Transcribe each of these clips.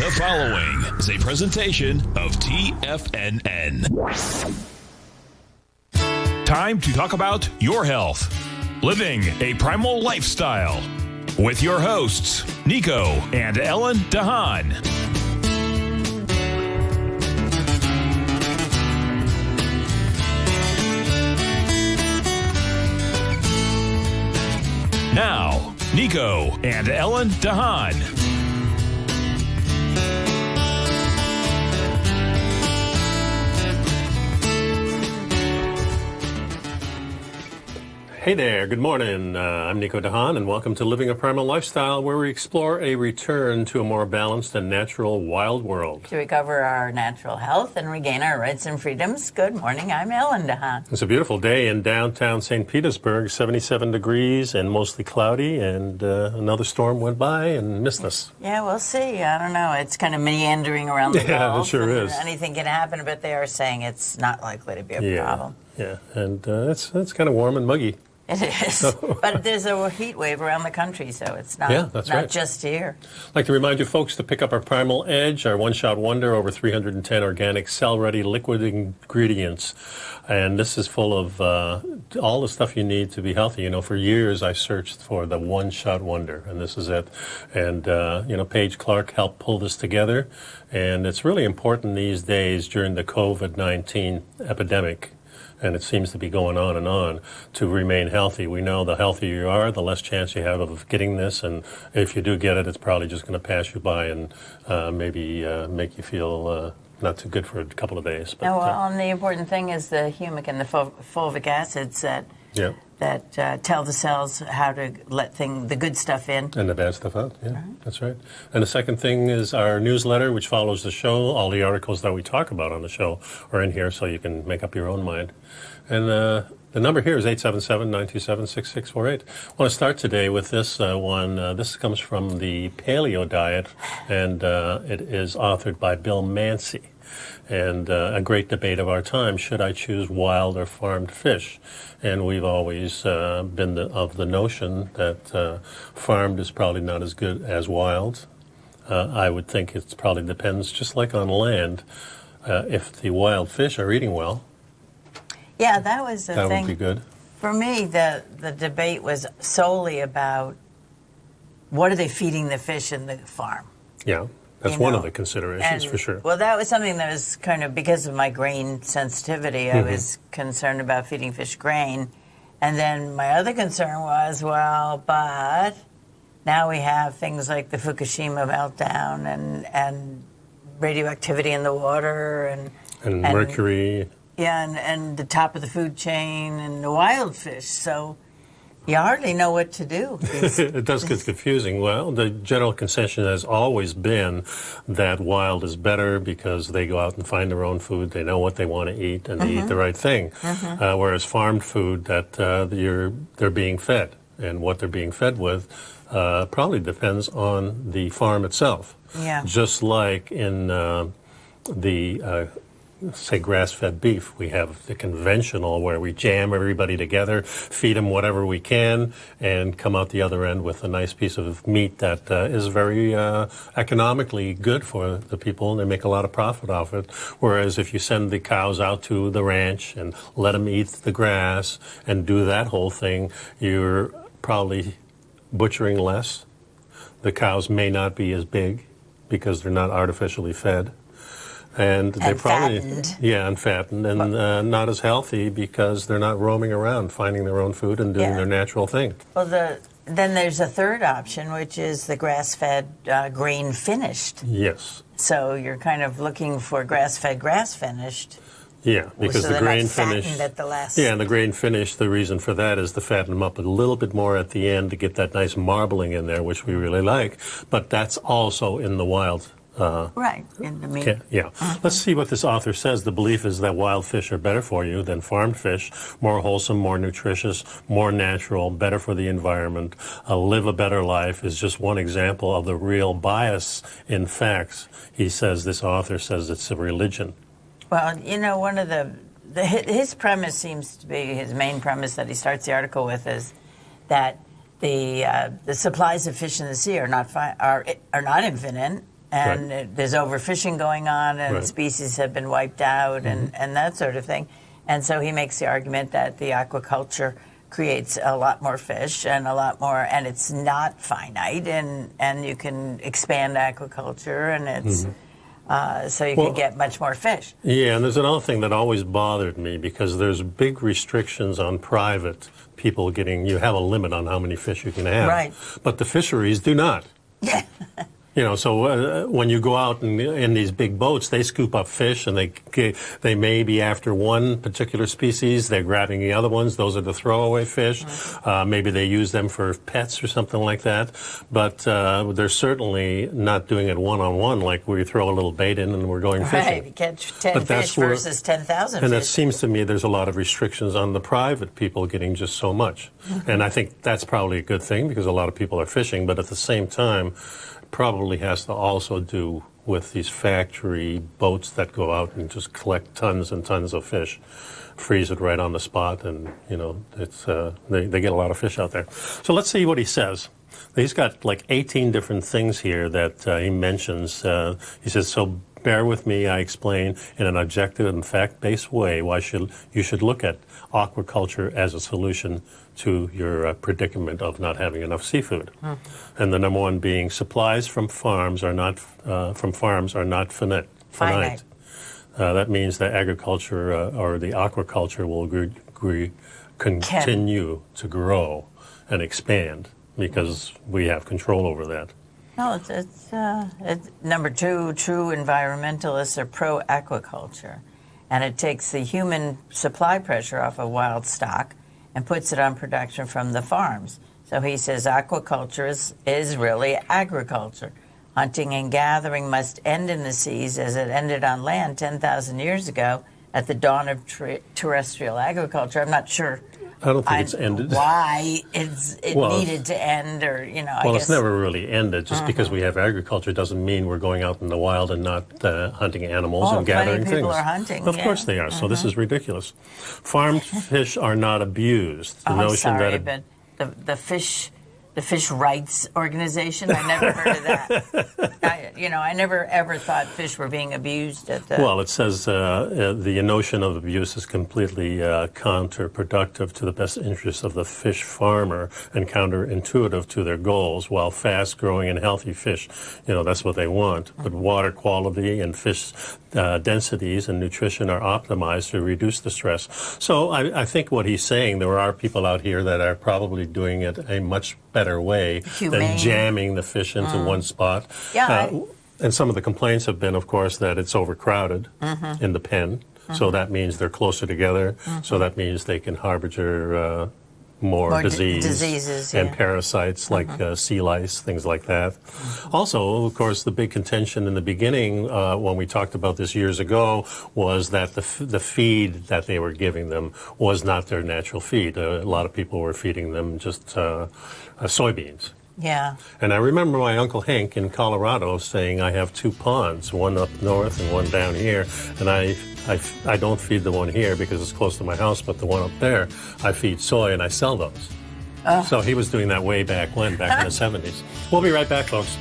The following is a presentation of TFNN. Time to talk about your health. Living a Primal Lifestyle. With your hosts, Nico and Ellen Haan. Now, Nico and Ellen Haan. Hey there, good morning. I'm Nico Haan, and welcome to Living a Primal Lifestyle, where we explore a return to a more balanced and natural wild world. To recover our natural health and regain our rights and freedoms. Good morning, I'm Ellen Haan. It's a beautiful day in downtown St. Petersburg, 77 degrees and mostly cloudy, and another storm went by and missed us. Yeah, we'll see. I don't know. It's kind of meandering around the Yeah, Gulf, it sure and is. anything can happen, but they are saying it's not likely to be a problem. Yeah, and it's kind of warm and muggy. It is, but there's a heat wave around the country, so it's not, right. just here. I'd like to remind you folks to pick up our Primal Edge, our one-shot wonder, over 310 organic, cell-ready liquid ingredients. And this is full of all the stuff you need to be healthy. You know, for years I searched for the one-shot wonder, and this is it. And, Paige Clark helped pull this together. And it's really important these days during the COVID-19 epidemic, and it seems to be going on, to remain healthy. We know the healthier you are, the less chance you have of getting this, and if you do get it, it's probably just going to pass you by and maybe make you feel not too good for a couple of days. But, and the important thing is the humic and the fulvic acids that tell the cells how to let the good stuff in. And the bad stuff out, That's right. And the second thing is our newsletter, which follows the show. All the articles that we talk about on the show are in here, so you can make up your own mind. And the number here is 877-927-6648. I want to start today with this one. This comes from the Paleo Diet, and it is authored by Bill Mancy. And a great debate of our time, should I choose wild or farmed fish? And we've always been of the notion that farmed is probably not as good as wild. I would think it probably depends, just like on land, if the wild fish are eating well. Yeah, that was the thing. That would be good. For me, the debate was solely about what are they feeding the fish in the farm. Yeah. That's one of the considerations, for sure. Well, that was something that was kind of, because of my grain sensitivity, I was concerned about feeding fish grain. And then my other concern was, but now we have things like the Fukushima meltdown and radioactivity in the water and mercury. Yeah, and the top of the food chain and the wild fish. So you hardly know what to do. It does get confusing. Well, the general consensus has always been that wild is better because they go out and find their own food. They know what they want to eat, and they eat the right thing. Whereas farmed food, that they're being fed, and what they're being fed with probably depends on the farm itself. Yeah. Just like in say grass-fed beef, we have the conventional where we jam everybody together, feed them whatever we can, and come out the other end with a nice piece of meat that is very economically good for the people, and they make a lot of profit off it. Whereas if you send the cows out to the ranch and let them eat the grass and do that whole thing, you're probably butchering less. The cows may not be as big because they're not artificially fed. And they're probably fattened and not as healthy because they're not roaming around finding their own food and doing their natural thing. Well, then there's a third option, which is the grass-fed grain finished. Yes. So you're kind of looking for grass-fed, grass-finished. Yeah, because the grain finished. At the last. Yeah, and the grain finished, the reason for that is to fatten them up a little bit more at the end to get that nice marbling in there, which we really like. But that's also in the wild. Right, in the meat. Let's see what this author says. The belief is that wild fish are better for you than farmed fish, more wholesome, more nutritious, more natural, better for the environment. Live a better life is just one example of the real bias in facts. This author says it's a religion. Well, one of his premise seems to be, his main premise that he starts the article with is that the supplies of fish in the sea are not infinite, and there's overfishing going on, and species have been wiped out, and that sort of thing. And so he makes the argument that the aquaculture creates a lot more fish and a lot more, and it's not finite, and you can expand aquaculture, and it's so you can get much more fish. Yeah, and there's another thing that always bothered me, because there's big restrictions on private people getting. You have a limit on how many fish you can have, right? But the fisheries do not. Yeah. You know, so when you go out in these big boats, they scoop up fish, and they may be after one particular species. They're grabbing the other ones. Those are the throwaway fish. Maybe they use them for pets or something like that. But they're certainly not doing it one-on-one, like where you throw a little bait in and we're going fishing. Right, you catch 10 fish versus 10,000 fish. And it seems to me there's a lot of restrictions on the private people getting just so much. And I think that's probably a good thing, because a lot of people are fishing. But at the same time, probably has to also do with these factory boats that go out and just collect tons and tons of fish, freeze it right on the spot, and it's they get a lot of fish out there. So let's see what he says. He's got like 18 different things here that he mentions. He says, so bear with me, I explain in an objective and fact-based way why you should look at aquaculture as a solution to your predicament of not having enough seafood. And the number one being supplies from farms are not finite. That means that agriculture or the aquaculture will continue to grow and expand, because we have control over that. No, it's number two, true environmentalists are pro-aquaculture. And it takes the human supply pressure off of wild stock and puts it on production from the farms. So he says aquaculture is really agriculture. Hunting and gathering must end in the seas as it ended on land 10,000 years ago at the dawn of terrestrial agriculture. I'm not sure. I don't think it's ended. Why it needed to end, or I guess. It's never really ended. Just because we have agriculture doesn't mean we're going out in the wild and not hunting animals and gathering things. People are hunting. Of course they are. So this is ridiculous. Farmed fish are not abused. The notion but the fish rights organization. I never heard of that. I never ever thought fish were being abused at the. Well, it says the notion of abuse is completely counterproductive to the best interests of the fish farmer and counterintuitive to their goals. While fast-growing and healthy fish, that's what they want. But water quality and fish densities and nutrition are optimized to reduce the stress. So I think what he's saying, there are people out here that are probably doing it a much better way than jamming the fish into one spot. And some of the complaints have been, of course, that it's overcrowded in the pen. So that means they're closer together. So that means they can harbinger more diseases and parasites like sea lice, things like that. Also, of course, the big contention in the beginning when we talked about this years ago was that the feed that they were giving them was not their natural feed. A lot of people were feeding them just soybeans. Yeah. And I remember my Uncle Hank in Colorado saying, I have two ponds, one up north and one down here, and I don't feed the one here because it's close to my house, but the one up there, I feed soy and I sell those. So he was doing that way back when, back in the 70s. We'll be right back, folks.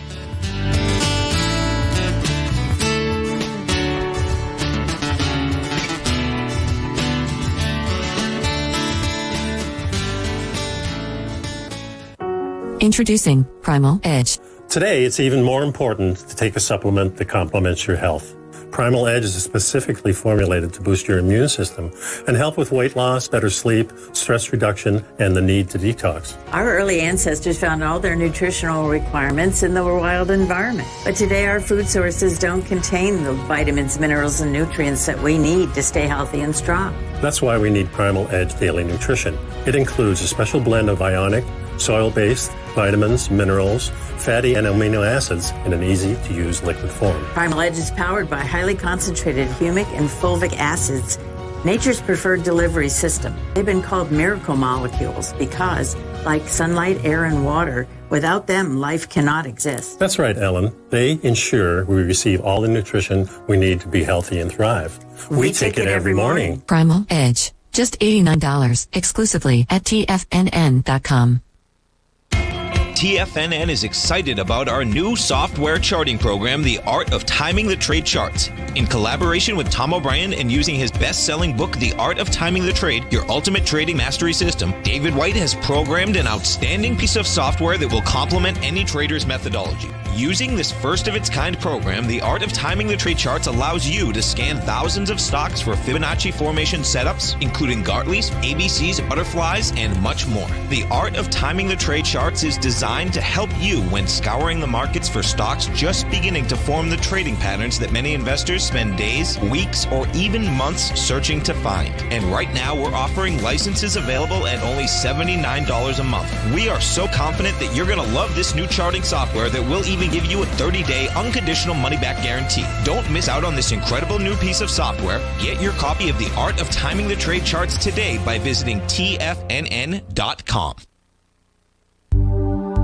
Introducing Primal Edge. Today, it's even more important to take a supplement that complements your health. Primal Edge is specifically formulated to boost your immune system and help with weight loss, better sleep, stress reduction, and the need to detox. Our early ancestors found all their nutritional requirements in the wild environment. But today, our food sources don't contain the vitamins, minerals, and nutrients that we need to stay healthy and strong. That's why we need Primal Edge Daily Nutrition. It includes a special blend of ionic, soil-based, vitamins, minerals, fatty and amino acids in an easy-to-use liquid form. Primal Edge is powered by highly concentrated humic and fulvic acids, nature's preferred delivery system. They've been called miracle molecules because, like sunlight, air, and water, without them, life cannot exist. That's right, Ellen. They ensure we receive all the nutrition we need to be healthy and thrive. We take it every morning. Primal Edge. Just $89 exclusively at TFNN.com. TFNN is excited about our new software charting program, The Art of Timing the Trade Charts. In collaboration with Tom O'Brien and using his best-selling book, The Art of Timing the Trade, Your Ultimate Trading Mastery System, David White has programmed an outstanding piece of software that will complement any trader's methodology. Using this first-of-its-kind program, The Art of Timing the Trade Charts allows you to scan thousands of stocks for Fibonacci formation setups, including Gartley's, ABC's, butterflies, and much more. The Art of Timing the Trade Charts is designed to help you when scouring the markets for stocks just beginning to form the trading patterns that many investors spend days, weeks, or even months searching to find. And right now, we're offering licenses available at only $79 a month. We are so confident that you're going to love this new charting software that will even give you a 30-day unconditional money-back guarantee. Don't miss out on this incredible new piece of software. Get your copy of The Art of Timing the Trade Charts today by visiting TFNN.com.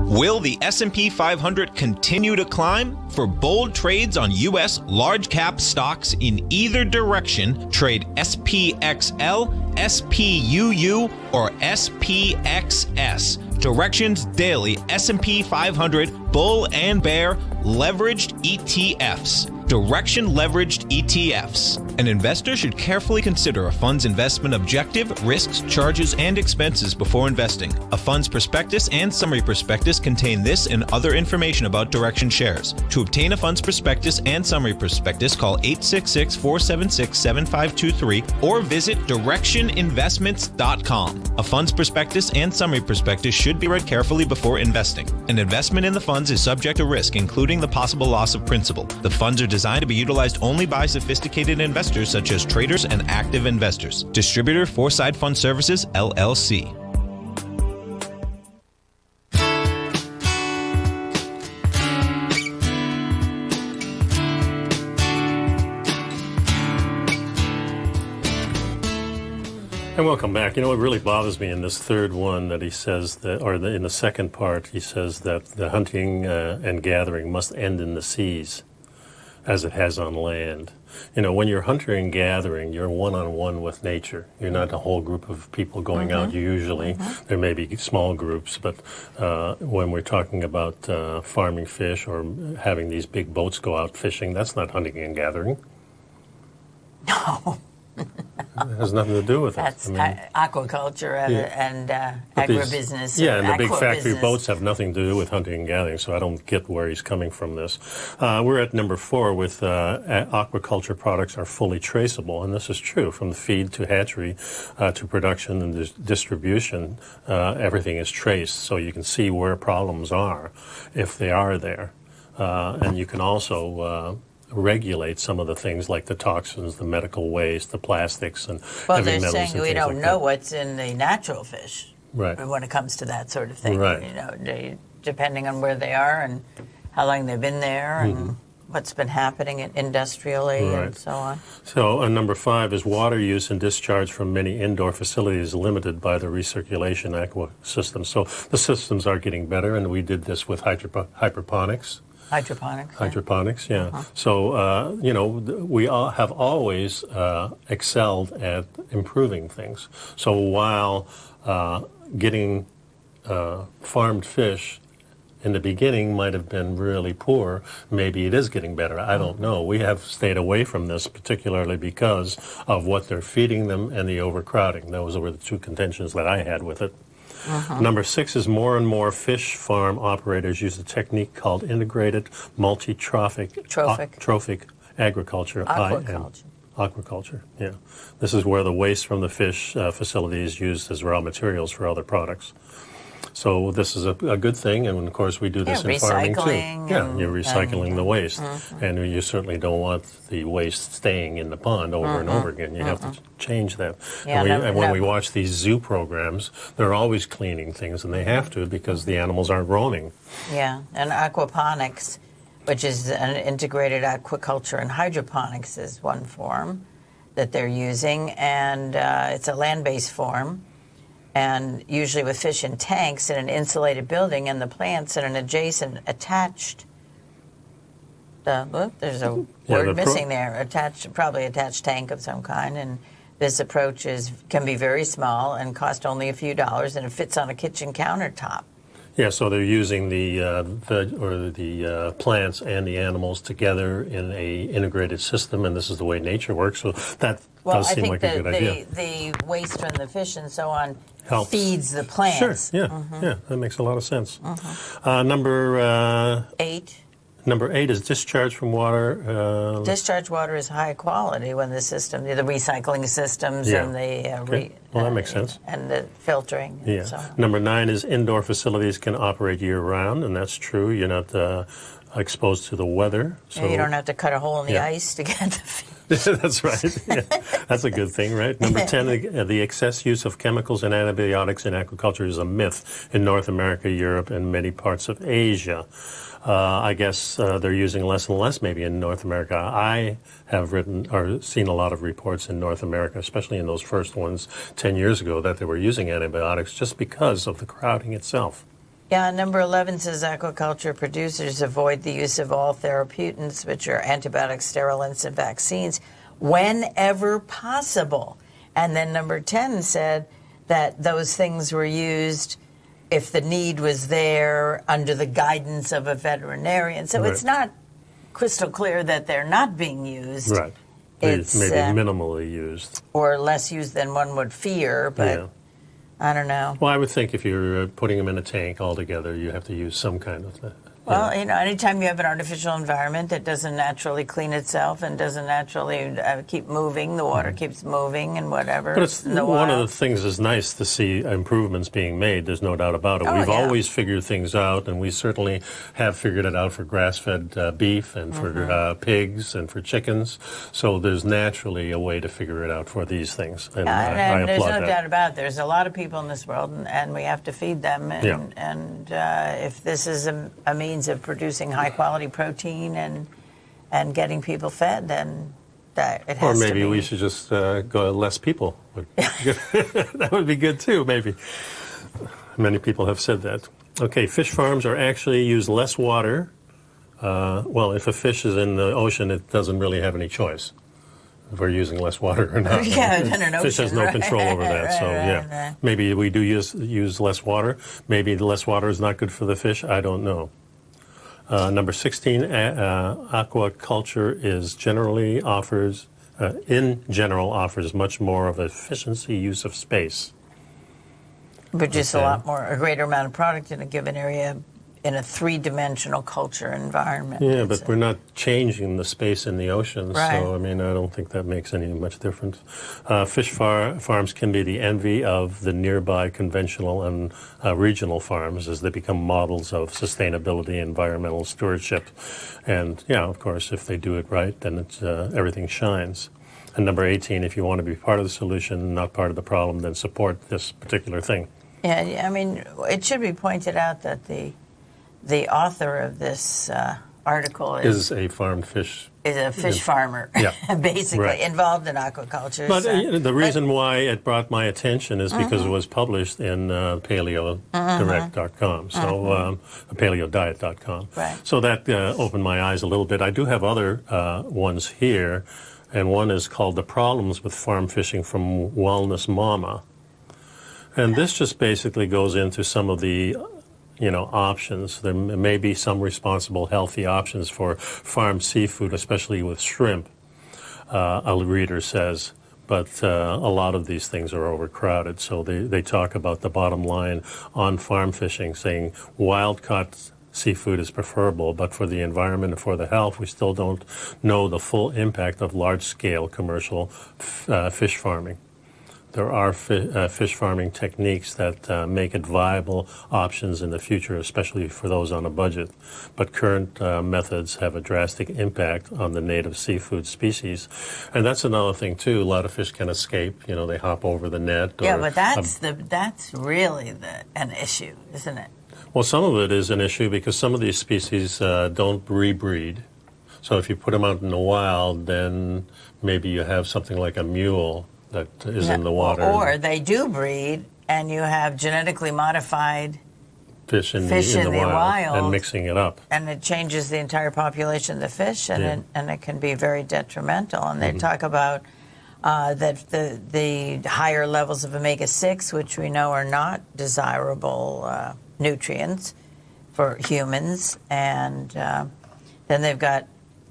Will the S&P 500 continue to climb? For bold trades on U.S. large-cap stocks in either direction, trade SPXL, SPUU, or SPXS. Directions Daily S&P 500 Bull and Bear Leveraged ETFs. Direction Leveraged ETFs. An investor should carefully consider a fund's investment objective, risks, charges, and expenses before investing. A fund's prospectus and summary prospectus contain this and other information about Direction shares. To obtain a fund's prospectus and summary prospectus, call 866-476-7523 or visit directioninvestments.com. A fund's prospectus and summary prospectus should be read carefully before investing. An investment in the funds is subject to risk, including the possible loss of principal. The funds are designed to be utilized only by sophisticated investors such as traders and active investors. Distributor Foreside Fund Services, LLC. And welcome back. You know, what really bothers me in this third one that he says that, or in the second part, he says that the hunting and gathering must end in the seas as it has on land. You know, when you're hunting and gathering, you're one-on-one with nature. You're not a whole group of people going out usually. There may be small groups, but when we're talking about farming fish or having these big boats go out fishing, that's not hunting and gathering. No. It has nothing to do with That's it. I mean, aquaculture and agribusiness. Yeah, and the big factory business. boats have nothing to do with hunting and gathering, so I don't get where he's coming from this. We're at number 4 with aquaculture products are fully traceable, and this is true. From the feed to hatchery to production and distribution, everything is traced, so you can see where problems are if they are there. And you can also regulate some of the things like the toxins, the medical waste, the plastics, and well, heavy they're metals saying and we things don't like know that. what's in the natural fish, Right. when it comes to that sort of thing. Right. You know, depending on where they are and how long they've been there and what's been happening industrially and so on. So number 5 is water use and discharge from many indoor facilities limited by the recirculation aqua systems. So the systems are getting better, and we did this with hydroponics. Hydroponics, yeah. So, you know, we all have always excelled at improving things. So while getting farmed fish in the beginning might have been really poor, maybe it is getting better. I don't know. We have stayed away from this particularly because of what they're feeding them and the overcrowding. Those were the 2 contentions that I had with it. Number 6 is more and more fish farm operators use a technique called integrated trophic agriculture. Aquaculture, yeah. This is where the waste from the fish facility is used as raw materials for other products. So this is a good thing, and of course we do this in farming too. Yeah, you're recycling the waste, and you certainly don't want the waste staying in the pond over and over again. You have to change that. Yeah, and when we watch these zoo programs, they're always cleaning things, and they have to because the animals aren't roaming. Yeah, and aquaponics, which is an integrated aquaculture, and hydroponics is one form that they're using, and it's a land-based form. And usually with fish in tanks in an insulated building and the plants in an adjacent attached, there's a word missing there, probably attached tank of some kind. And this approach can be very small and cost only a few dollars, and it fits on a kitchen countertop. Yeah, so they're using the plants and the animals together in a integrated system, and this is the way nature works. So that does seem like a good idea. The waste from the fish and so on helps. Feeds the plants. Sure, yeah, that makes a lot of sense. Number 8. Number 8 is discharge from water. Discharge water is high quality when the recycling systems and the well, that makes sense. And the filtering. Yeah. And so on. Number 9 is indoor facilities can operate year round, and that's true. You're not exposed to the weather. So you don't have to cut a hole in the ice to get the fish. That's right. Yeah. That's a good thing, right? Number 10, the excess use of chemicals and antibiotics in aquaculture is a myth in North America, Europe, and many parts of Asia. I guess they're using less and less maybe in North America. I have written or seen a lot of reports in North America, especially in those first ones 10 years ago, that they were using antibiotics just because of the crowding itself. Yeah, number 11 says aquaculture producers avoid the use of all therapeutics, which are antibiotics, sterilants, and vaccines, whenever possible. And then number 10 said that those things were used if the need was there under the guidance of a veterinarian. So it's not crystal clear that they're not being used. Right. It's maybe minimally used. Or less used than one would fear, but I don't know. Well, I would think if you're putting them in a tank altogether, you have to use some kind of... Well, anytime you have an artificial environment that doesn't naturally clean itself and doesn't naturally keep moving, the water keeps moving and whatever. But it's one of the things is nice to see improvements being made. There's no doubt about it. We've always figured things out, and we certainly have figured it out for grass-fed beef and for pigs and for chickens. So there's naturally a way to figure it out for these things, and I applaud there's no that. doubt about it. There's a lot of people in this world, and we have to feed them. And if this is a means of producing high quality protein and getting people fed, then that it has to be. Or maybe we should just go less people. That would be good too, maybe. Many people have said that. Okay, fish farms are actually use less water. Well, if a fish is in the ocean, it doesn't really have any choice if we're using less water or not. Yeah, in an ocean, fish has no control over that. Maybe we do use less water. Maybe the less water is not good for the fish. I don't know. Number 16, aquaculture in general offers much more of efficiency use of space. Produce a greater amount of product in a given area in a three-dimensional culture environment. Yeah, but we're not changing the space in the ocean, right. So I don't think that makes any much difference. Fish farms can be the envy of the nearby conventional and regional farms as they become models of sustainability, environmental stewardship, and of course, if they do it right, then it's everything shines. And number 18, if you want to be part of the solution, not part of the problem, then support this particular thing. Yeah, it should be pointed out that the author of this article is a farmed fish. Is a fish farmer, basically, involved in aquaculture. But the reason why it brought my attention is because it was published in paleodirect.com, so paleodiet.com. Right. So that opened my eyes a little bit. I do have other ones here, and one is called The Problems with Farm Fishing from Wellness Mama. And this just basically goes into some of the options. There may be some responsible, healthy options for farmed seafood, especially with shrimp, a reader says. But a lot of these things are overcrowded. So they talk about the bottom line on farm fishing, saying wild-caught seafood is preferable, but for the environment and for the health, we still don't know the full impact of large-scale commercial fish farming. There are fish farming techniques that make it viable options in the future, especially for those on a budget. But current methods have a drastic impact on the native seafood species. And that's another thing, too. A lot of fish can escape. They hop over the net. Yeah, but that's really an issue, isn't it? Well, some of it is an issue because some of these species don't rebreed. So if you put them out in the wild, then maybe you have something like a mule that is in the water. Or they do breed, and you have genetically modified fish in the wild and mixing it up. And it changes the entire population of the fish, and it can be very detrimental. And they talk about that the higher levels of omega-6, which we know are not desirable nutrients for humans. And then they've got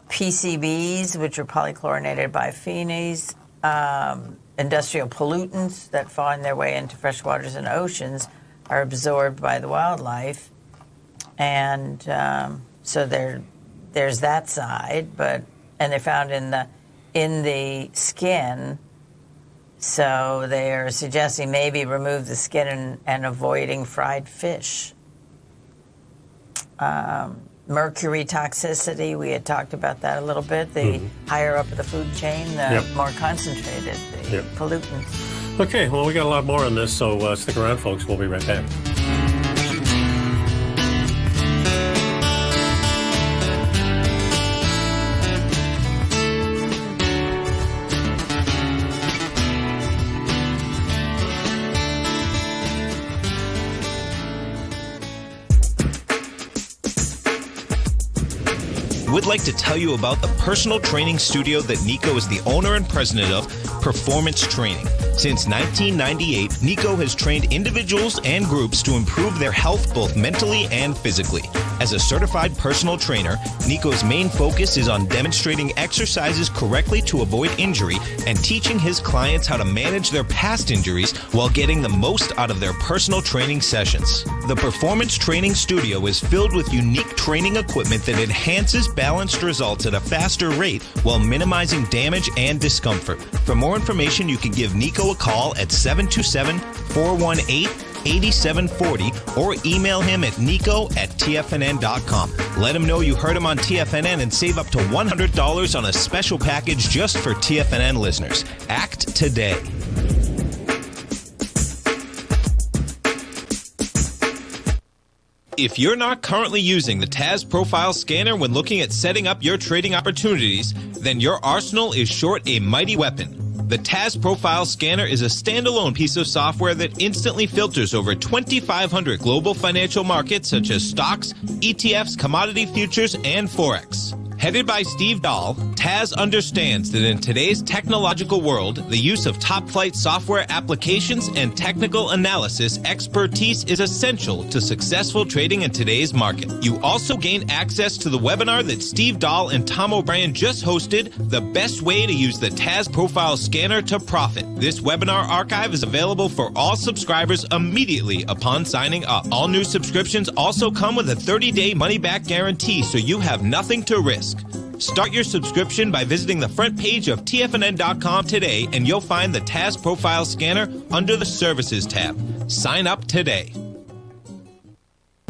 PCBs, which are polychlorinated biphenyls, industrial pollutants that find their way into freshwaters and oceans are absorbed by the wildlife. And so there's that side, and they're found in the skin. So they are suggesting maybe remove the skin and avoiding fried fish. Mercury toxicity, we had talked about that a little bit. The higher up the food chain, the more concentrated the pollutants. Okay, well, we got a lot more on this, so stick around, folks. We'll be right back. Would like to tell you about the personal training studio that Nico is the owner and president of, Performance Training. Since 1998, Nico has trained individuals and groups to improve their health both mentally and physically. As a certified personal trainer, Nico's main focus is on demonstrating exercises correctly to avoid injury and teaching his clients how to manage their past injuries while getting the most out of their personal training sessions. The Performance Training Studio is filled with unique training equipment that enhances balanced results at a faster rate while minimizing damage and discomfort. For more information, you can give Nico a call at 727-418-8740 or email him at nico@tfnn.com. Let him know you heard him on TFNN and save up to $100 on a special package just for TFNN listeners. Act today. If you're not currently using the TAS Profile Scanner when looking at setting up your trading opportunities, then your arsenal is short a mighty weapon. The TAS Profile Scanner is a standalone piece of software that instantly filters over 2,500 global financial markets such as stocks, ETFs, commodity futures, and Forex. Headed by Steve Dahl, TAS understands that in today's technological world, the use of top-flight software applications and technical analysis expertise is essential to successful trading in today's market. You also gain access to the webinar that Steve Dahl and Tom O'Brien just hosted, The Best Way to Use the TAS Profile Scanner to Profit. This webinar archive is available for all subscribers immediately upon signing up. All new subscriptions also come with a 30-day money-back guarantee, so you have nothing to risk. Start your subscription by visiting the front page of TFNN.com today, and you'll find the TAS Profile Scanner under the Services tab. Sign up today.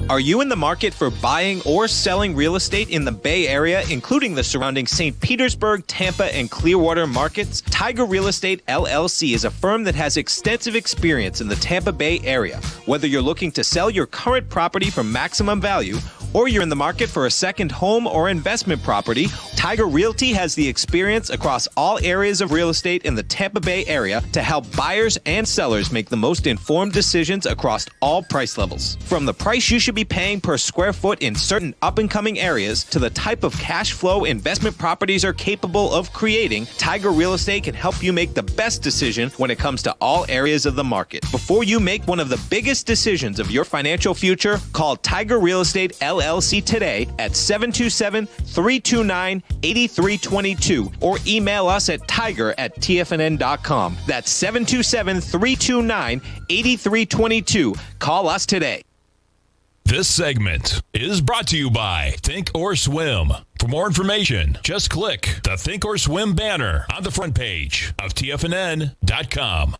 Are you in the market for buying or selling real estate in the Bay Area, including the surrounding St. Petersburg, Tampa, and Clearwater markets? Tiger Real Estate LLC is a firm that has extensive experience in the Tampa Bay area. Whether you're looking to sell your current property for maximum value, or you're in the market for a second home or investment property, Tiger Realty has the experience across all areas of real estate in the Tampa Bay area to help buyers and sellers make the most informed decisions across all price levels. From the price you should be paying per square foot in certain up-and-coming areas to the type of cash flow investment properties are capable of creating, Tiger Real Estate can help you make the best decision when it comes to all areas of the market. Before you make one of the biggest decisions of your financial future, call Tiger Real Estate LLC today at 727-329-8322 or email us at tiger@tfnn.com. That's 727-329-8322. Call us today. This segment is brought to you by Think or Swim. For more information, just click the Think or Swim banner on the front page of TFNN.com.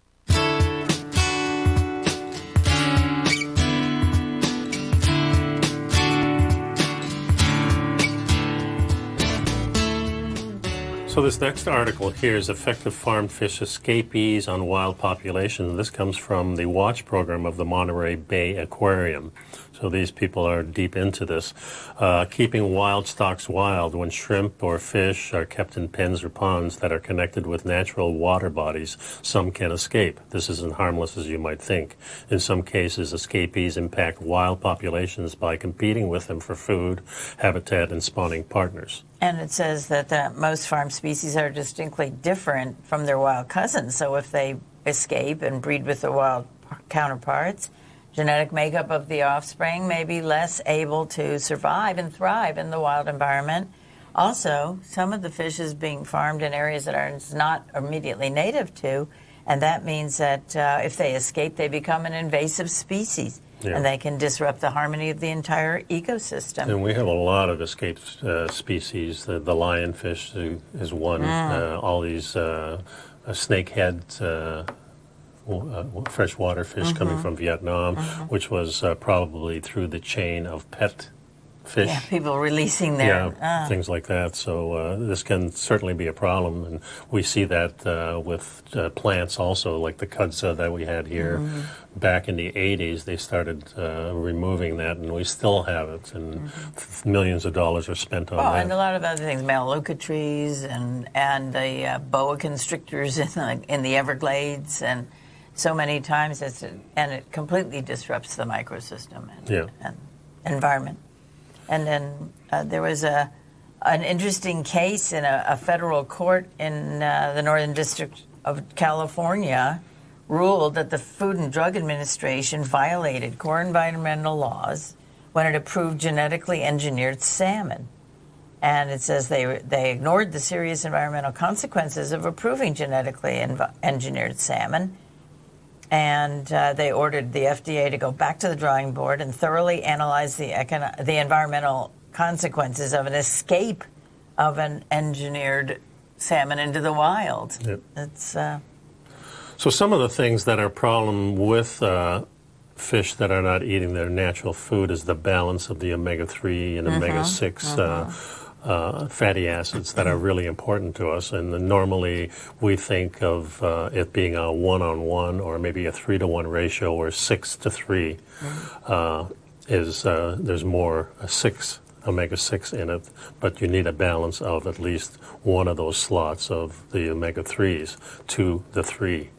So this next article here is Effective Farmed Fish Escapees on Wild Populations. This comes from the watch program of the Monterey Bay Aquarium. So these people are deep into this. Keeping wild stocks wild when shrimp or fish are kept in pens or ponds that are connected with natural water bodies, some can escape. This isn't harmless as you might think. In some cases, escapees impact wild populations by competing with them for food, habitat, and spawning partners. And it says that most farm species are distinctly different from their wild cousins. So if they escape and breed with their wild counterparts, genetic makeup of the offspring may be less able to survive and thrive in the wild environment. Also, some of the fish is being farmed in areas that are not immediately native to, and that means that if they escape, they become an invasive species. Yeah. And they can disrupt the harmony of the entire ecosystem. And we have a lot of escaped species. The lionfish is one. All these snakehead freshwater fish coming from Vietnam, which was probably through the chain of pet fish. Yeah, people releasing their... things like that. So this can certainly be a problem. And we see that with plants also, like the kudzu that we had here. Back in the 80s, they started removing that, and we still have it. And millions of dollars are spent on that. And a lot of other things, melaleuca trees and the boa constrictors in the Everglades, and so many times, and it completely disrupts the microsystem and environment. And then there was an interesting case in a federal court in the Northern District of California ruled that the Food and Drug Administration violated core environmental laws when it approved genetically engineered salmon. And it says they ignored the serious environmental consequences of approving genetically engineered salmon. And they ordered the FDA to go back to the drawing board and thoroughly analyze the environmental consequences of an escape of an engineered salmon into the wild. Yep. It's So some of the things that are a problem with fish that are not eating their natural food is the balance of the omega-3 and omega-6 fatty acids that are really important to us. And normally we think of it being a 1-on-1 or maybe a 3-to-1 ratio, or 6-to-3 there's more 6 omega-6 in it, but you need a balance of at least one of those slots of the omega-3s to the 3.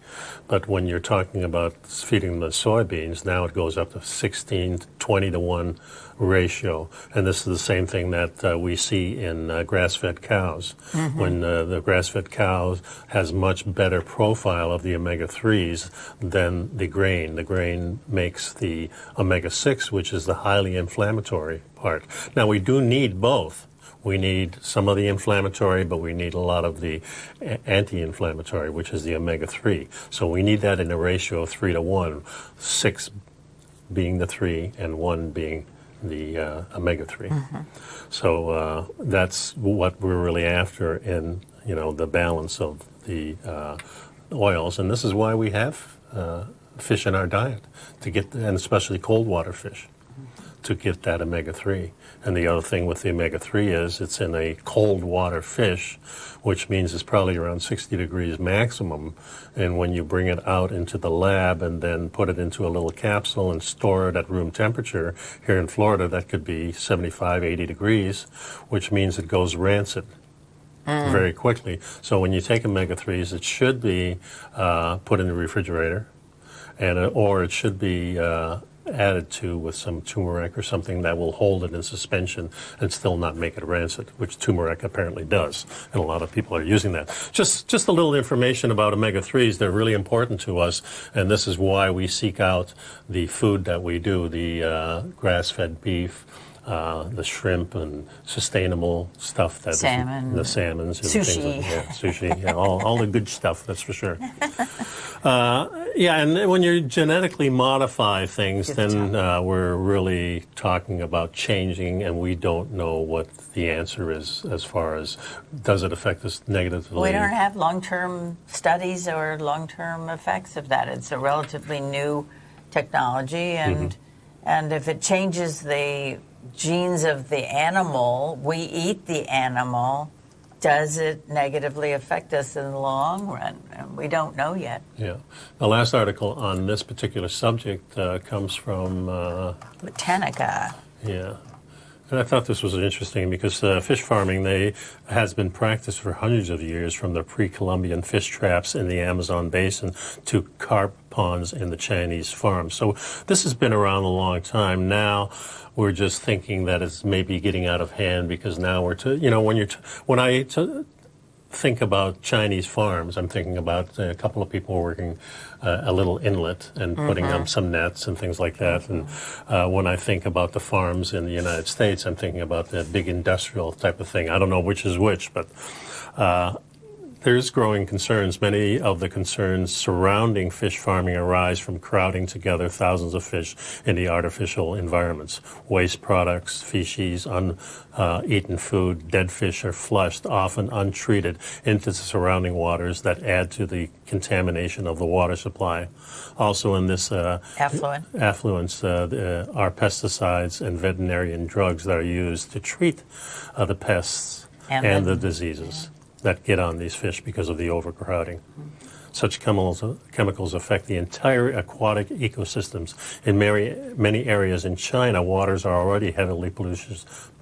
But when you're talking about feeding the soybeans, now it goes up to 16, 20-to-1 ratio. And this is the same thing that we see in grass-fed cows. When the grass-fed cow has much better profile of the omega-3s than the grain. The grain makes the omega-6, which is the highly inflammatory part. Now, we do need both. We need some of the inflammatory, but we need a lot of the anti-inflammatory, which is the omega-3. So we need that in a ratio of 3-to-1, 6 being the 3 and 1 being the omega-3. So that's what we're really after in, the balance of the oils. And this is why we have fish in our diet, and especially cold water fish, to get that omega-3. And the other thing with the omega-3 is it's in a cold water fish, which means it's probably around 60 degrees maximum. And when you bring it out into the lab and then put it into a little capsule and store it at room temperature, here in Florida, that could be 75, 80 degrees, which means it goes rancid very quickly. So when you take omega-3s, it should be put in the refrigerator, or it should be added to with some turmeric or something that will hold it in suspension and still not make it rancid, which turmeric apparently does, and a lot of people are using that. Just a little information about omega-3s. They're really important to us, and this is why we seek out the food that we do, the grass-fed beef, the shrimp and sustainable stuff, that salmon, the salmons, and sushi, sushi, all the good stuff, that's for sure. And when you genetically modify things, then we're really talking about changing, and we don't know what the answer is as far as does it affect us negatively. We don't have long-term studies or long-term effects of that. It's a relatively new technology, and if it changes the genes of the animal, we eat the animal, does it negatively affect us in the long run? We don't know yet. Yeah. The last article on this particular subject comes from Botanica. Yeah. And I thought this was interesting because fish farming has been practiced for hundreds of years, from the pre-Columbian fish traps in the Amazon basin to carp ponds in the Chinese farms. So this has been around a long time. Now we're just thinking that it's maybe getting out of hand because now when I think about Chinese farms, I'm thinking about a couple of people working a little inlet and putting up some nets and things like that. And when I think about the farms in the United States, I'm thinking about the big industrial type of thing. I don't know which is which, but there's growing concerns. Many of the concerns surrounding fish farming arise from crowding together thousands of fish in the artificial environments. Waste products, feces, uneaten food, dead fish are flushed, often untreated, into the surrounding waters that add to the contamination of the water supply. Also in this affluence are pesticides and veterinarian drugs that are used to treat the pests and the diseases that get on these fish because of the overcrowding. Such chemicals affect the entire aquatic ecosystems. In many areas in China, waters are already heavily polluted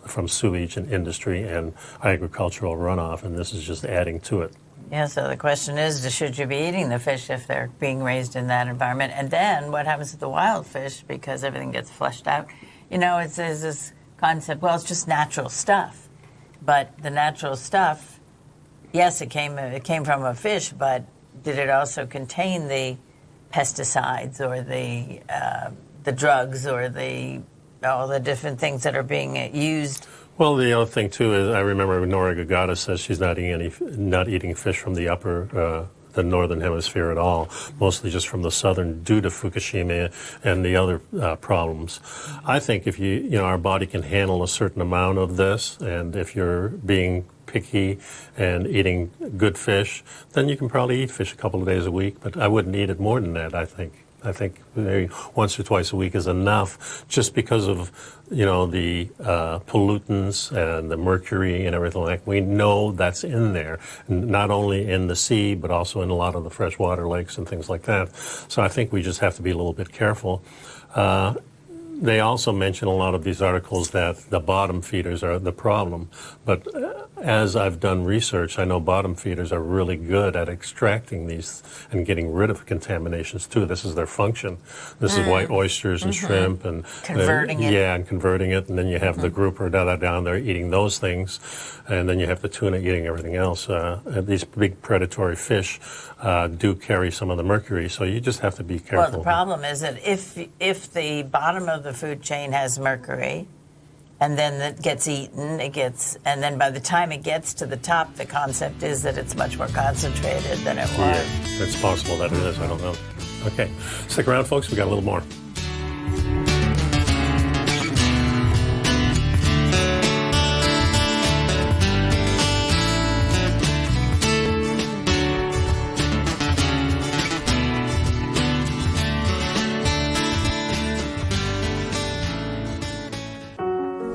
from sewage and industry and agricultural runoff, and this is just adding to it. Yeah, so the question is, should you be eating the fish if they're being raised in that environment? And then what happens to the wild fish because everything gets flushed out? You know, it's this concept, well, it's just natural stuff. But the natural stuff, yes, it came from a fish, but did it also contain the pesticides or the drugs or all the different things that are being used? Well, the other thing too is I remember Nora Gagata says she's not eating fish from the northern hemisphere at all, mostly just from the southern due to Fukushima and the other problems. I think if our body can handle a certain amount of this, and if you're being picky and eating good fish, then you can probably eat fish a couple of days a week, but I wouldn't eat it more than that, I think. I think maybe once or twice a week is enough, just because of the pollutants and the mercury and everything like. We know that's in there, not only in the sea but also in a lot of the freshwater lakes and things like that. So I think we just have to be a little bit careful. They also mention a lot of these articles that the bottom feeders are the problem. But as I've done research, I know bottom feeders are really good at extracting these and getting rid of contaminations too. This is their function. This is why oysters and shrimp and converting it. Yeah, and converting it. And then you have the grouper down there eating those things. And then you have the tuna eating everything else. These big predatory fish do carry some of the mercury, so you just have to be careful. Well, the problem is that if the bottom of the food chain has mercury, and then it gets eaten, and then by the time it gets to the top, the concept is that it's much more concentrated than it was. Yeah, it's possible that it is. I don't know. Okay, stick around, folks. We got a little more.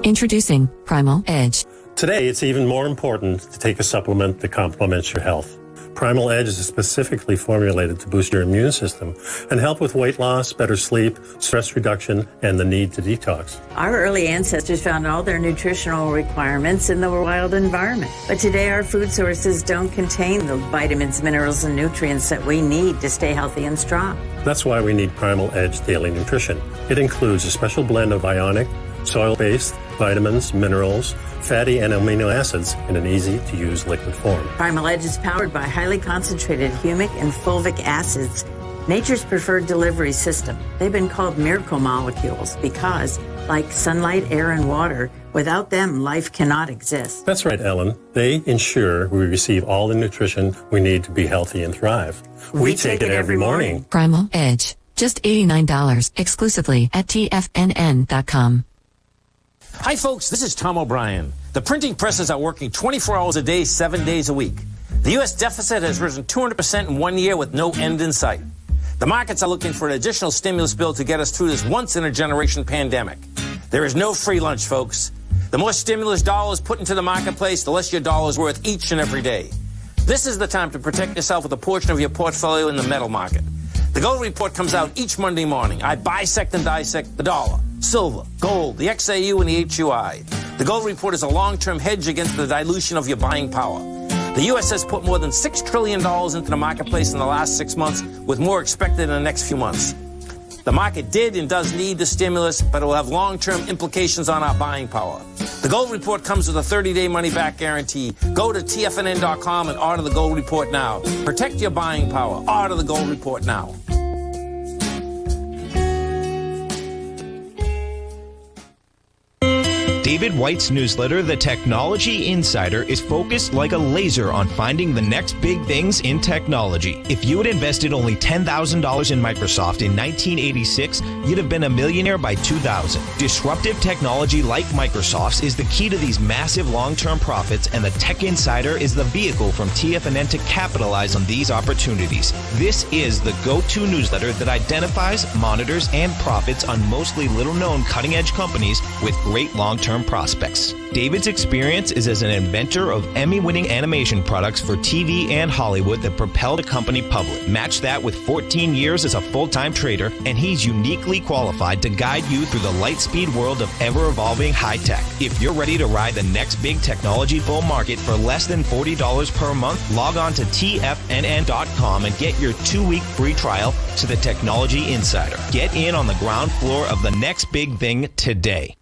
Introducing Primal Edge. Today, it's even more important to take a supplement that complements your health. Primal Edge is specifically formulated to boost your immune system and help with weight loss, better sleep, stress reduction, and the need to detox. Our early ancestors found all their nutritional requirements in the wild environment. But today, our food sources don't contain the vitamins, minerals, and nutrients that we need to stay healthy and strong. That's why we need Primal Edge Daily Nutrition. It includes a special blend of ionic, soil-based vitamins, minerals, fatty and amino acids in an easy-to-use liquid form. Primal Edge is powered by highly concentrated humic and fulvic acids, nature's preferred delivery system. They've been called miracle molecules because, like sunlight, air, and water, without them, life cannot exist. That's right, Ellen. They ensure we receive all the nutrition we need to be healthy and thrive. We take it every morning. Primal Edge. Just $89 exclusively at TFNN.com. Hi, folks. This is Tom O'Brien. The printing presses are working 24 hours a day, 7 days a week. The U.S. deficit has risen 200% in 1 year with no end in sight. The markets are looking for an additional stimulus bill to get us through this once-in-a-generation pandemic. There is no free lunch, folks. The more stimulus dollars put into the marketplace, the less your dollar is worth each and every day. This is the time to protect yourself with a portion of your portfolio in the metal market. The Gold Report comes out each Monday morning. I bisect and dissect the dollar, silver, gold, the XAU, and the HUI. The Gold Report is a long-term hedge against the dilution of your buying power. The U.S. has put more than $6 trillion into the marketplace in the last 6 months, with more expected in the next few months. The market did and does need the stimulus, but it will have long-term implications on our buying power. The Gold Report comes with a 30-day money-back guarantee. Go to TFNN.com and order the Gold Report now. Protect your buying power. Order the Gold Report now. David White's newsletter, The Technology Insider, is focused like a laser on finding the next big things in technology. If you had invested only $10,000 in Microsoft in 1986, you'd have been a millionaire by 2000. Disruptive technology like Microsoft's is the key to these massive long-term profits, and the Tech Insider is the vehicle from TFNN to capitalize on these opportunities. This is the go-to newsletter that identifies, monitors, and profits on mostly little-known cutting-edge companies with great long-term prospects. David's experience is as an inventor of Emmy-winning animation products for TV and Hollywood that propelled a company public. Match that with 14 years as a full-time trader, and he's uniquely qualified to guide you through the light-speed world of ever-evolving high-tech. If you're ready to ride the next big technology bull market for less than $40 per month, log on to TFNN.com and get your 2-week free trial to the Technology Insider. Get in on the ground floor of the next big thing today.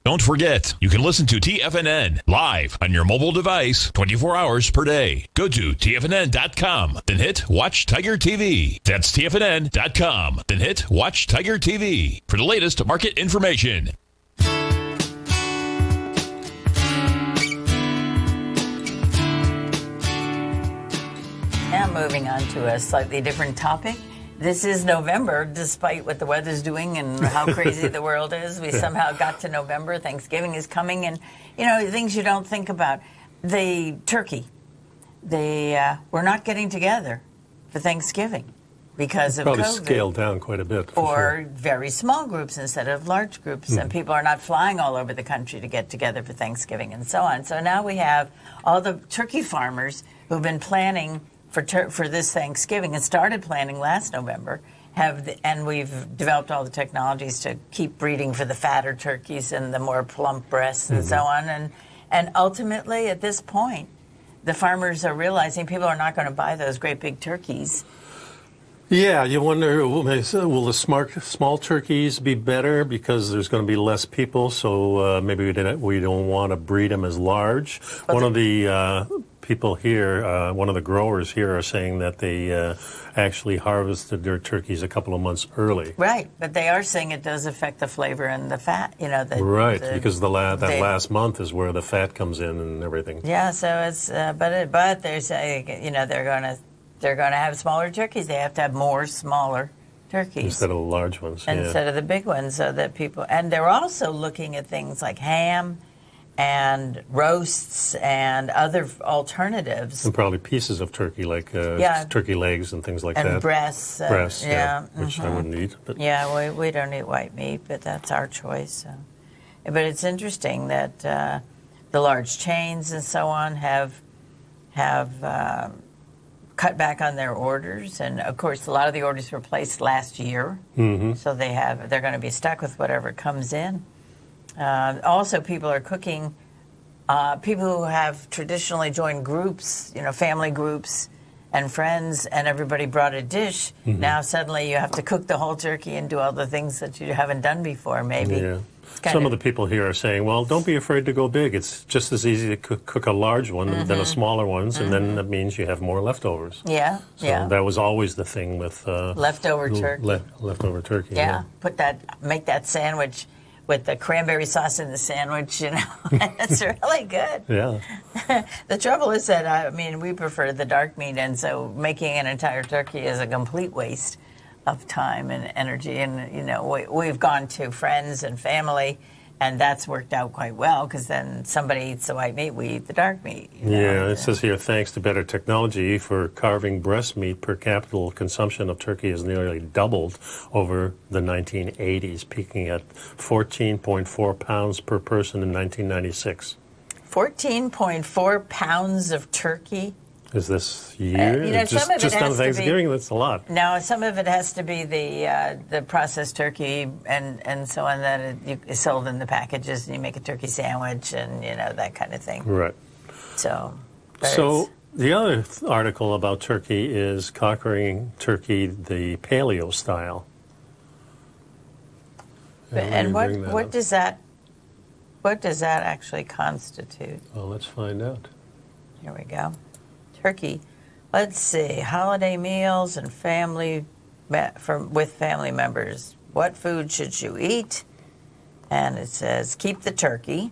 Don't forget, you can listen to TFNN live on your mobile device 24 hours per day. Go to TFNN.com, then hit Watch Tiger TV. That's TFNN.com, then hit Watch Tiger TV for the latest market information. Now moving on to a slightly different topic. This is November, despite what the weather's doing and how crazy the world is. We somehow got to November. Thanksgiving is coming, and things you don't think about. The turkey, we're not getting together for Thanksgiving because of probably COVID. Scaled down quite a bit. Or very small groups instead of large groups, and people are not flying all over the country to get together for Thanksgiving and so on. So now we have all the turkey farmers who've been planning for this Thanksgiving and started planning last November, and we've developed all the technologies to keep breeding for the fatter turkeys and the more plump breasts and so on. And ultimately, at this point, the farmers are realizing people are not going to buy those great big turkeys. Yeah, you wonder, will the small turkeys be better because there's going to be less people, so maybe we don't want to breed them as large? One of the people here, one of the growers here are saying that they actually harvested their turkeys a couple of months early. Right, but they are saying it does affect the flavor and the fat, because that last month is where the fat comes in and everything. Yeah, so it's, but they're saying, they're going to have smaller turkeys. They have to have more smaller turkeys. Instead of the large ones. Instead of the big ones, so that people, and they're also looking at things like ham and roasts and other alternatives. And probably pieces of turkey, like turkey legs and things like that. And breasts. Breasts, which I wouldn't eat. But. Yeah, we don't eat white meat, but that's our choice. So. But it's interesting that the large chains and so on have cut back on their orders, and of course a lot of the orders were placed last year, so they're going to be stuck with whatever comes in. Also, people are cooking. People who have traditionally joined groups, family groups and friends, and everybody brought a dish. Now suddenly you have to cook the whole turkey and do all the things that you haven't done before. Maybe. Yeah. Some of the people here are saying, well, don't be afraid to go big. It's just as easy to cook a large one than a smaller one, and then that means you have more leftovers. Yeah, so that was always the thing with leftover turkey. Leftover turkey. Yeah, make that sandwich with the cranberry sauce in the sandwich. It's really good. Yeah. The trouble is that we prefer the dark meat, and so making an entire turkey is a complete waste of time and energy, and we've gone to friends and family, and that's worked out quite well because then somebody eats the white meat, we eat the dark meat. Yeah, it says here, thanks to better technology for carving breast meat, per capita consumption of turkey has nearly doubled over the 1980s, peaking at 14.4 pounds per person in 1996. 14.4 pounds of turkey? Is this year? Just on Thanksgiving, that's a lot. No, some of it has to be the processed turkey and so on that is sold in the packages, and you make a turkey sandwich and that kind of thing. Right. So the other article about turkey is conquering turkey the paleo style. And what does that actually constitute? Well, let's find out. Here we go. Turkey. Let's see. Holiday meals and with family members. What food should you eat? And it says keep the turkey.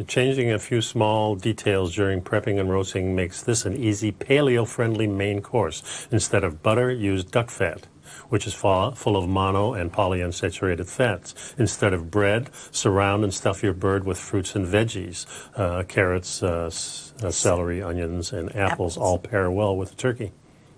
Changing a few small details during prepping and roasting makes this an easy paleo-friendly main course. Instead of butter, use duck fat, which is full of mono and polyunsaturated fats. Instead of bread, surround and stuff your bird with fruits and veggies. Carrots, celery, onions, and apples all pair well with the turkey.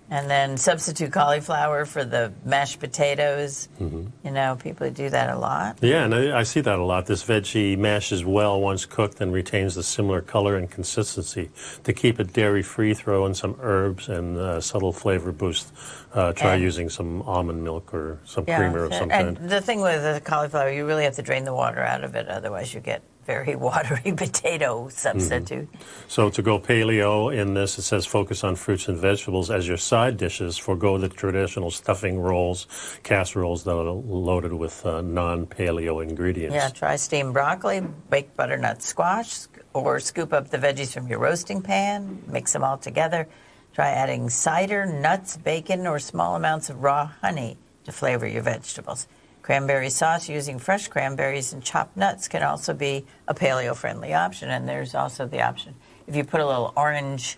And then substitute cauliflower for the mashed potatoes. You know, people do that a lot. Yeah, and I see that a lot. This veggie mashes well once cooked and retains the similar color and consistency. To keep it dairy-free, throw in some herbs and subtle flavor boost. Try using some almond milk or some creamer of some kind. And the thing with the cauliflower, you really have to drain the water out of it. Otherwise, you get very watery potato substitute. So to go paleo in this, it says focus on fruits and vegetables as your side dishes. Forgo the traditional stuffing rolls, casseroles that are loaded with non-paleo ingredients. Yeah, try steamed broccoli, baked butternut squash, or scoop up the veggies from your roasting pan, mix them all together. Try adding cider, nuts, bacon, or small amounts of raw honey to flavor your vegetables. Cranberry sauce using fresh cranberries and chopped nuts can also be a paleo-friendly option. And there's also the option, if you put a little orange,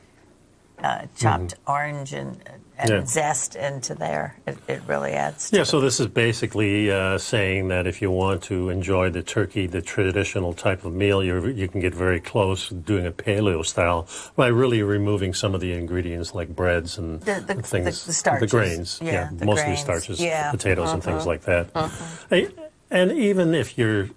chopped orange and zest into there, it really adds to it. So this is basically saying that if you want to enjoy the turkey, the traditional type of meal, you can get very close doing it paleo style by really removing some of the ingredients like breads and things, the starches. The grains, mostly grains. starches, potatoes and things like that. And even if you're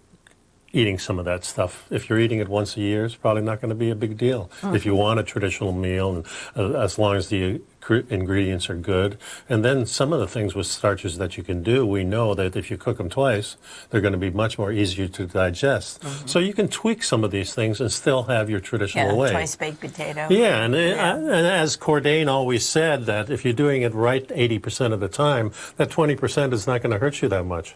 eating some of that stuff, if you're eating it once a year, it's probably not going to be a big deal. If you want a traditional meal, and as long as the ingredients are good, and then some of the things with starches that you can do, we know that if you cook them twice, they're going to be much more easier to digest. So you can tweak some of these things and still have your traditional way. Twice baked potato. And as Cordain always said, that if you're doing it right 80% of the time, that 20% is not going to hurt you that much.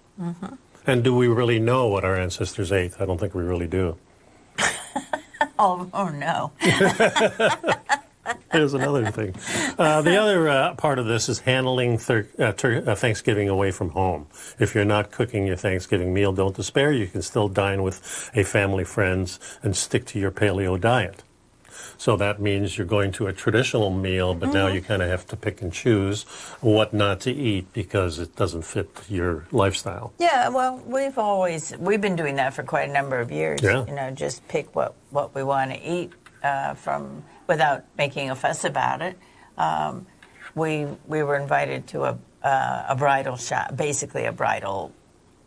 And do we really know what our ancestors ate? I don't think we really do. Oh no. There's another thing. The other part of this is handling Thanksgiving away from home. If you're not cooking your Thanksgiving meal, don't despair. You can still dine with a family, friends, and stick to your paleo diet. So that means you're going to a traditional meal, but now you kind of have to pick and choose what not to eat because it doesn't fit your lifestyle. Yeah, well, we've been doing that for quite a number of years. Yeah. You know, just pick what we want to eat without making a fuss about it. We were invited to a bridal shop, basically a bridal.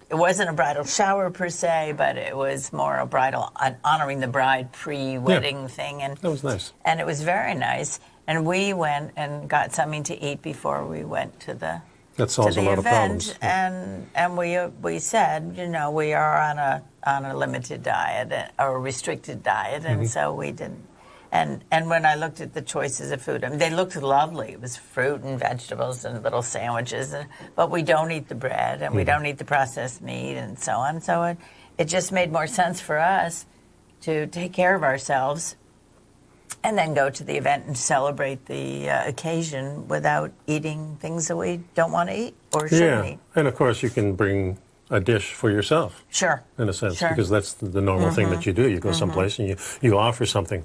It wasn't a bridal shower per se, but it was more a bridal honoring the bride pre-wedding thing, and that was nice. And it was very nice. And we went and got something to eat before we went to the that solves a lot event. of problems. And we said, you know, we are on a limited diet or a restricted diet, and so we didn't. And when I looked at the choices of food, I mean, they looked lovely. It was fruit and vegetables and little sandwiches, but we don't eat the bread and we don't eat the processed meat and so on. So it just made more sense for us to take care of ourselves and then go to the event and celebrate the occasion without eating things that we don't want to eat or shouldn't eat. And of course you can bring a dish for yourself. Sure. In a sense, because that's the normal thing that you do. You go someplace and you offer something.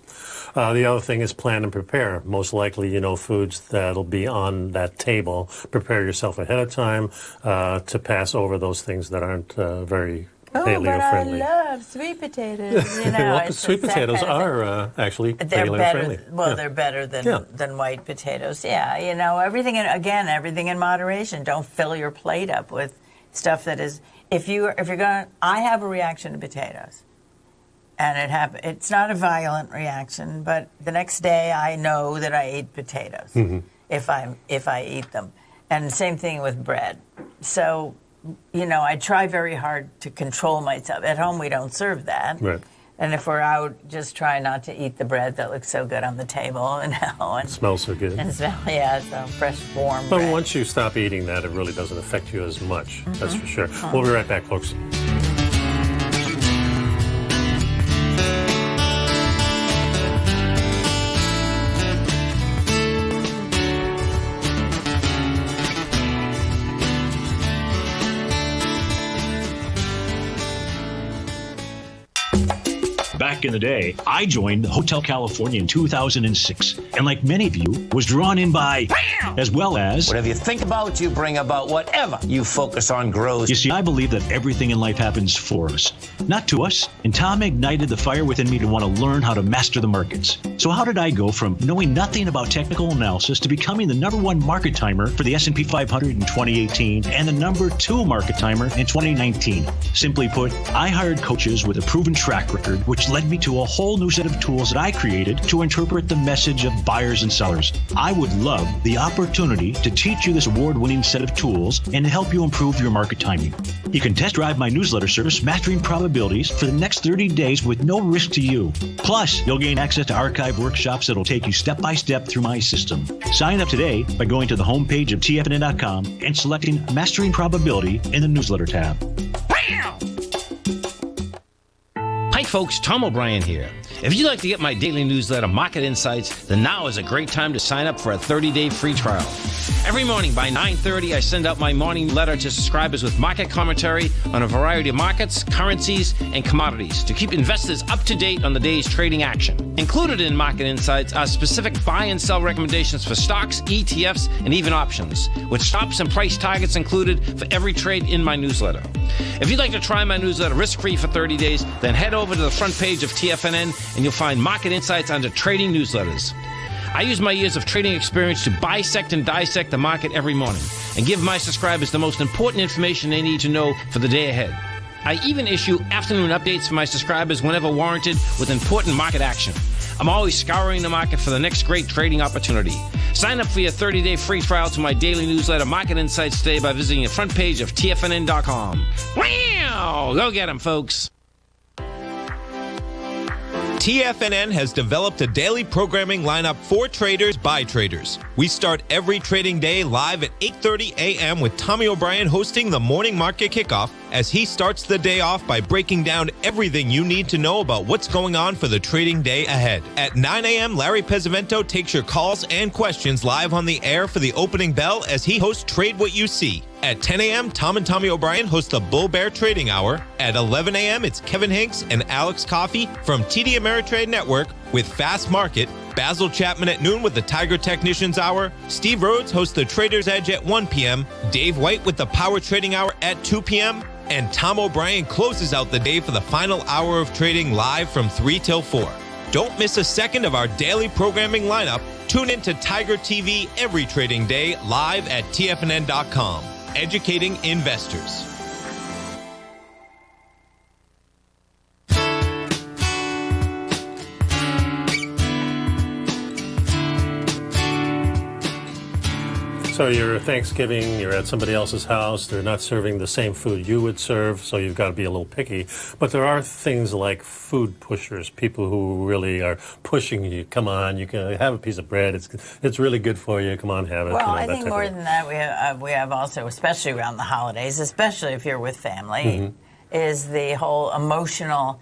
The other thing is plan and prepare. Most likely, you know, foods that'll be on that table. Prepare yourself ahead of time to pass over those things that aren't very paleo-friendly. But I love sweet potatoes. You know, well, sweet potatoes are actually paleo-friendly. They're better than white potatoes. Yeah, you know, everything in moderation. Don't fill your plate up with stuff that is. If you're going, I have a reaction to potatoes, and it's not a violent reaction, but the next day I know that I ate potatoes if I eat them, and same thing with bread. So, you know, I try very hard to control myself. At home we don't serve that. Right. And if we're out, just try not to eat the bread that looks so good on the table, and It smells so good. and smell, so fresh, warm But bread. once you stop eating that, it really doesn't affect you as much. That's for sure. We'll be right back, folks. Back in the day, I joined Hotel California in 2006, and like many of you, was drawn in by, as well as, Whatever you think about, you bring about. Whatever you focus on grows. you see, I believe that everything in life happens for us, not to us. And Tom ignited the fire within me to want to learn how to master the markets. So how did I go from knowing nothing about technical analysis to becoming the #1 market timer for the S&P 500 in 2018 and the #2 market timer in 2019? Simply put, I hired coaches with a proven track record, which led me to a whole new set of tools that I created to interpret the message of buyers and sellers. I would love the opportunity to teach you this award-winning set of tools and to help you improve your market timing. You can test drive my newsletter service, Mastering Probabilities, for the next 30 days with no risk to you. Plus, you'll gain access to archive workshops that'll take you step by step through my system. Sign up today by going to the homepage of TFNN.com and selecting Mastering Probability in the newsletter tab. Hi folks, Tom O'Brien here. If you'd like to get my daily newsletter, Market Insights, then now is a great time to sign up for a 30-day free trial. Every morning by 9:30, I send out my morning letter to subscribers with market commentary on a variety of markets, currencies, and commodities to keep investors up to date on the day's trading action. Included in Market Insights are specific buy and sell recommendations for stocks, ETFs, and even options, with stops and price targets included for every trade in my newsletter. If you'd like to try my newsletter risk-free for 30 days, then head over to the front page of TFNN and you'll find Market Insights under Trading Newsletters. I use my years of trading experience to bisect and dissect the market every morning and give my subscribers the most important information they need to know for the day ahead. I even issue afternoon updates for my subscribers whenever warranted with important market action. I'm always scouring the market for the next great trading opportunity. Sign up for your 30-day free trial to my daily newsletter, Market Insights, today by visiting the front page of TFNN.com. Wow! Go get 'em, folks. TFNN has developed a daily programming lineup for traders by traders. We start every trading day live at 8:30 a.m. with Tommy O'Brien hosting the morning market kickoff as he starts the day off by breaking down everything you need to know about what's going on for the trading day ahead. At 9 a.m., Larry Pesavento takes your calls and questions live on the air for the opening bell as he hosts Trade What You See. At 10 a.m., Tom and Tommy O'Brien host the Bull Bear Trading Hour. At 11 a.m., it's Kevin Hanks and Alex Coffey from TD Ameritrade Network with Fast Market. Basil Chapman at noon with the Tiger Technicians Hour. Steve Rhodes hosts the Trader's Edge at 1 p.m. Dave White with the Power Trading Hour at 2 p.m. And Tom O'Brien closes out the day for the final hour of trading live from 3 till 4. Don't miss a second of our daily programming lineup. Tune in to Tiger TV every trading day live at TFNN.com. Educating investors. So you're Thanksgiving, you're at somebody else's house, they're not serving the same food you would serve, so you've got to be a little picky. But there are things like food pushers, people who really are pushing you. Come on, you can have a piece of bread. It's really good for you. Come on, have it. Well, you know, I that think type more of than that, we have also, especially around the holidays, especially if you're with family, is the whole emotional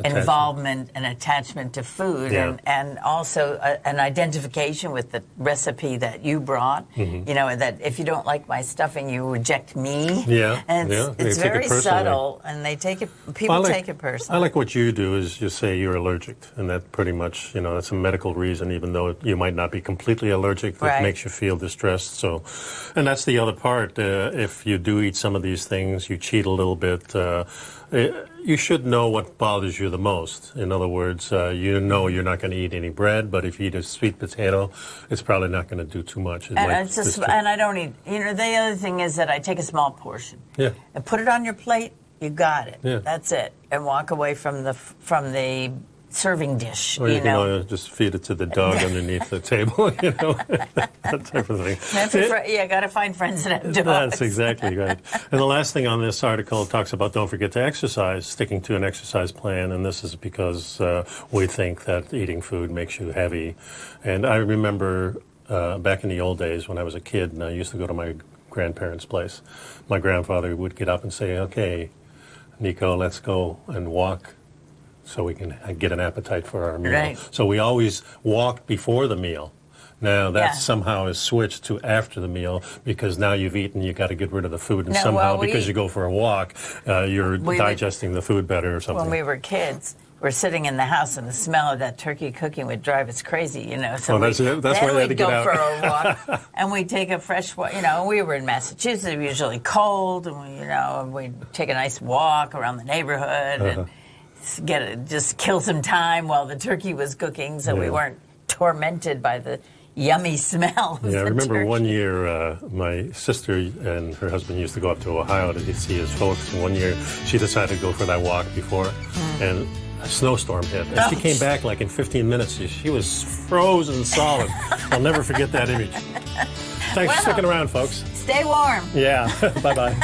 involvement and attachment to food, and also an identification with the recipe that you brought. You know, that if you don't like my stuffing, you reject me. And it's very subtle, and they take it. People take it personally. I like what you do is you say you're allergic, and that pretty much, you know, that's a medical reason, even though you might not be completely allergic. That makes you feel distressed. So, and that's the other part. If you do eat some of these things, you cheat a little bit. You should know what bothers you the most. In other words, you know you're not going to eat any bread, but if you eat a sweet potato, it's probably not going to do too much. And I don't eat. You know, the other thing is that I take a small portion. And put it on your plate. You got it. That's it. And walk away from the serving dish. Or you can just feed it to the dog underneath the table, that type of thing. Got to find friends that have dogs. That's exactly right. And the last thing on this article talks about don't forget to exercise, sticking to an exercise plan, and this is because we think that eating food makes you heavy. And I remember back in the old days when I was a kid and I used to go to my grandparents' place, my grandfather would get up and say, okay, Nico, let's go and walk so we can get an appetite for our meal. Right. So we always walked before the meal. Now that somehow is switched to after the meal because now you've eaten, you got to get rid of the food, and because you go for a walk, you're digesting the food better or something. When we were kids, we're sitting in the house, and the smell of that turkey cooking would drive us crazy, So that's why they had to get out. We'd go for a walk, and we'd take a fresh walk. We were in Massachusetts, it was usually cold, and we'd take a nice walk around the neighborhood and just kill some time while the turkey was cooking, so we weren't tormented by the yummy smell. I remember one year my sister and her husband used to go up to Ohio to see his folks, and one year she decided to go for that walk before, and a snowstorm hit, and she came back like in 15 minutes. She was frozen solid. I'll never forget that image. Thanks for sticking around, folks. Stay warm. Yeah. Bye-bye.